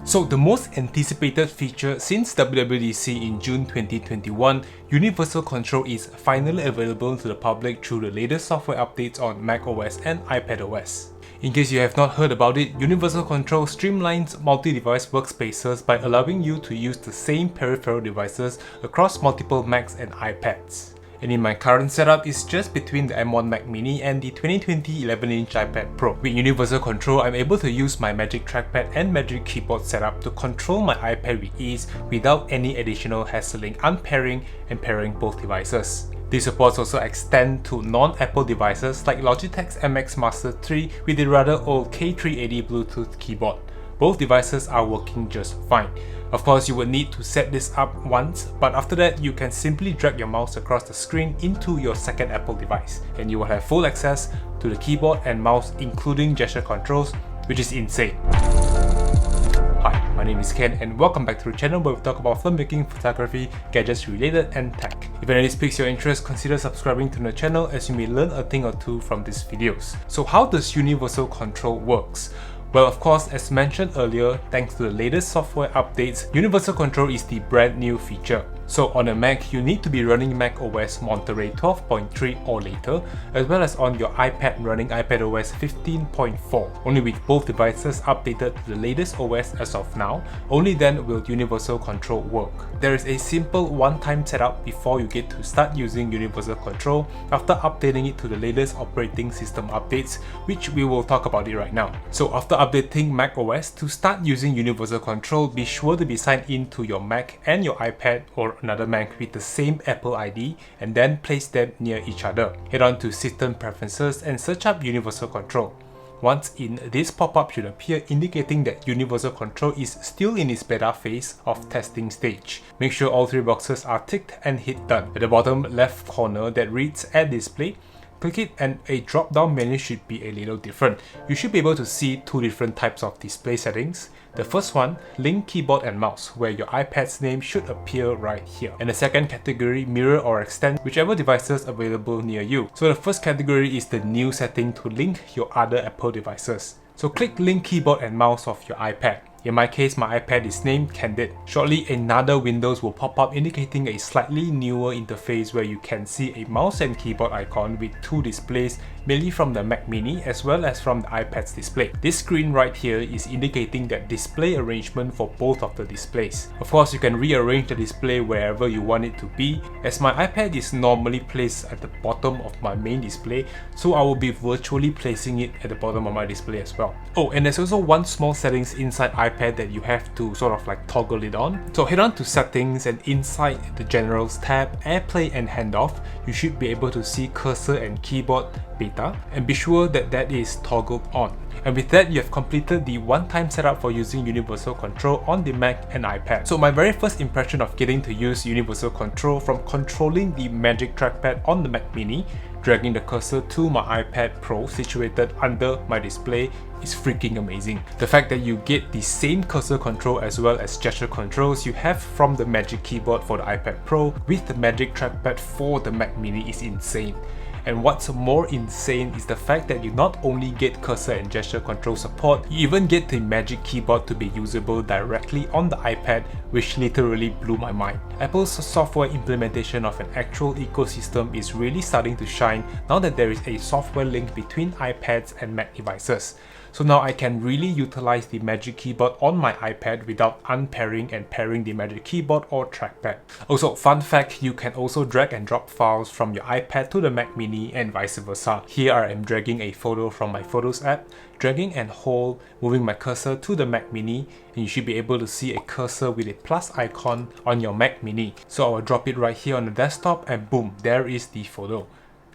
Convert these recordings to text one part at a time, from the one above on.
So the most anticipated feature since WWDC in June 2021, Universal Control is finally available to the public through the latest software updates on macOS and iPadOS. In case you have not heard about it, Universal Control streamlines multi-device workspaces by allowing you to use the same peripheral devices across multiple Macs and iPads. And in my current setup, it's just between the M1 Mac Mini and the 2020 11-inch iPad Pro. With Universal Control, I'm able to use my Magic Trackpad and Magic Keyboard setup to control my iPad with ease without any additional hassling unpairing and pairing both devices. These supports also extend to non-Apple devices like Logitech's MX Master 3 with the rather old K380 Bluetooth keyboard. Both devices are working just fine. Of course, you will need to set this up once, but after that you can simply drag your mouse across the screen into your second Apple device and you will have full access to the keyboard and mouse including gesture controls, which is insane. Hi, my name is Ken and welcome back to the channel where we talk about filmmaking, photography, gadgets related and tech. If any of this piques your interest, consider subscribing to the channel as you may learn a thing or two from these videos. So how does Universal Control works? Well, of course, as mentioned earlier, thanks to the latest software updates, Universal Control is the brand new feature. So on a Mac, you need to be running macOS Monterey 12.3 or later, as well as on your iPad running iPadOS 15.4. Only with both devices updated to the latest OS as of now, only then will Universal Control work. There is a simple one-time setup before you get to start using Universal Control after updating it to the latest operating system updates, which we will talk about it right now. So after updating macOS, to start using Universal Control, be sure to be signed in to your Mac and your iPad or another Mac with the same Apple ID and then place them near each other. Head on to System Preferences and search up Universal Control. Once in, this pop-up should appear indicating that Universal Control is still in its beta phase of testing stage. Make sure all three boxes are ticked and hit done. At the bottom left corner that reads Add Display, click it and a drop-down menu should be a little different. You should be able to see two different types of display settings. The first one, link keyboard and mouse, where your iPad's name should appear right here. And the second category, mirror or extend whichever devices available near you. So the first category is the new setting to link your other Apple devices. So click link keyboard and mouse of your iPad. In my case, my iPad is named Candid. Shortly, another Windows will pop up indicating a slightly newer interface where you can see a mouse and keyboard icon with two displays, mainly from the Mac Mini as well as from the iPad's display. This screen right here is indicating that display arrangement for both of the displays. Of course, you can rearrange the display wherever you want it to be, as my iPad is normally placed at the bottom of my main display, so I will be virtually placing it at the bottom of my display as well. Oh, and there's also one small settings inside iPad that you have to sort of like toggle it on. So head on to settings and inside the generals tab, AirPlay and handoff, you should be able to see cursor and keyboard beta and be sure that that is toggled on. And with that, you have completed the one-time setup for using Universal Control on the Mac and iPad. So my very first impression of getting to use Universal Control from controlling the Magic Trackpad on the Mac Mini, dragging the cursor to my iPad Pro situated under my display is freaking amazing. The fact that you get the same cursor control as well as gesture controls you have from the Magic Keyboard for the iPad Pro with the Magic Trackpad for the Mac Mini is insane. And what's more insane is the fact that you not only get cursor and gesture control support, you even get the Magic Keyboard to be usable directly on the iPad, which literally blew my mind. Apple's software implementation of an actual ecosystem is really starting to shine now that there is a software link between iPads and Mac devices. So now I can really utilize the Magic Keyboard on my iPad without unpairing and pairing the Magic Keyboard or trackpad. Also, fun fact, you can also drag and drop files from your iPad to the Mac Mini and vice versa. Here I am dragging a photo from my Photos app, dragging and hold, moving my cursor to the Mac Mini, and you should be able to see a cursor with a plus icon on your Mac Mini. So I will drop it right here on the desktop and boom, there is the photo.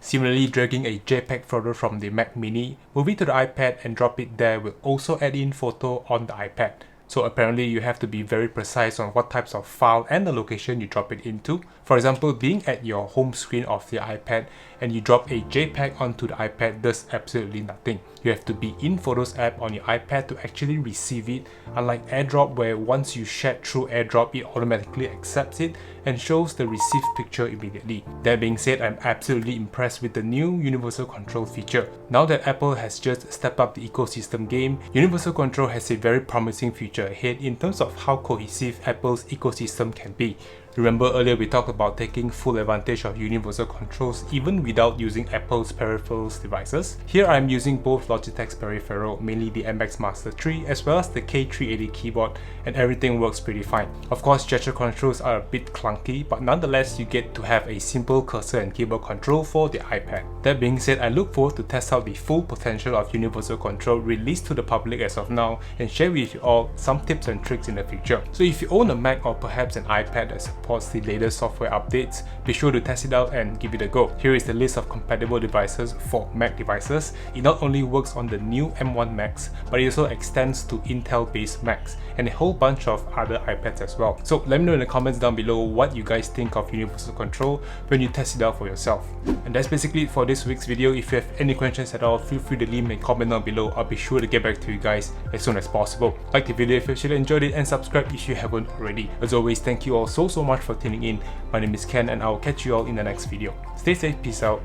Similarly, dragging a JPEG photo from the Mac Mini, move it to the iPad and drop it there will also add in photo on the iPad. So apparently you have to be very precise on what types of file and the location you drop it into. For example, being at your home screen of the iPad and you drop a JPEG onto the iPad does absolutely nothing. You have to be in Photos app on your iPad to actually receive it, unlike AirDrop where once you share through AirDrop it automatically accepts it and shows the received picture immediately. That being said, I'm absolutely impressed with the new Universal Control feature. Now that Apple has just stepped up the ecosystem game, Universal Control has a very promising future ahead in terms of how cohesive Apple's ecosystem can be. Remember earlier we talked about taking full advantage of universal controls even without using Apple's peripherals devices. Here I'm using both Logitech's peripheral, mainly the MX Master 3 as well as the K380 keyboard, and everything works pretty fine. Of course, gesture controls are a bit clunky, but nonetheless you get to have a simple cursor and keyboard control for the iPad. That being said, I look forward to test out the full potential of universal control released to the public as of now and share with you all some tips and tricks in the future. So if you own a Mac or perhaps an iPad that supports the latest software updates, be sure to test it out and give it a go. Here is the list of compatible devices for Mac devices. It not only works on the new M1 Macs, but it also extends to Intel based Macs and a whole bunch of other iPads as well. So let me know in the comments down below what you guys think of universal control when you test it out for yourself. And that's basically it for this week's video. If you have any questions at all, feel free to leave me a comment down below. I'll be sure to get back to you guys as soon as possible. Like the video if you actually enjoyed it and subscribe if you haven't already. As always, thank you all so much for tuning in. My name is Ken and I will catch you all in the next video. Stay safe, peace out,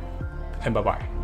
and bye bye.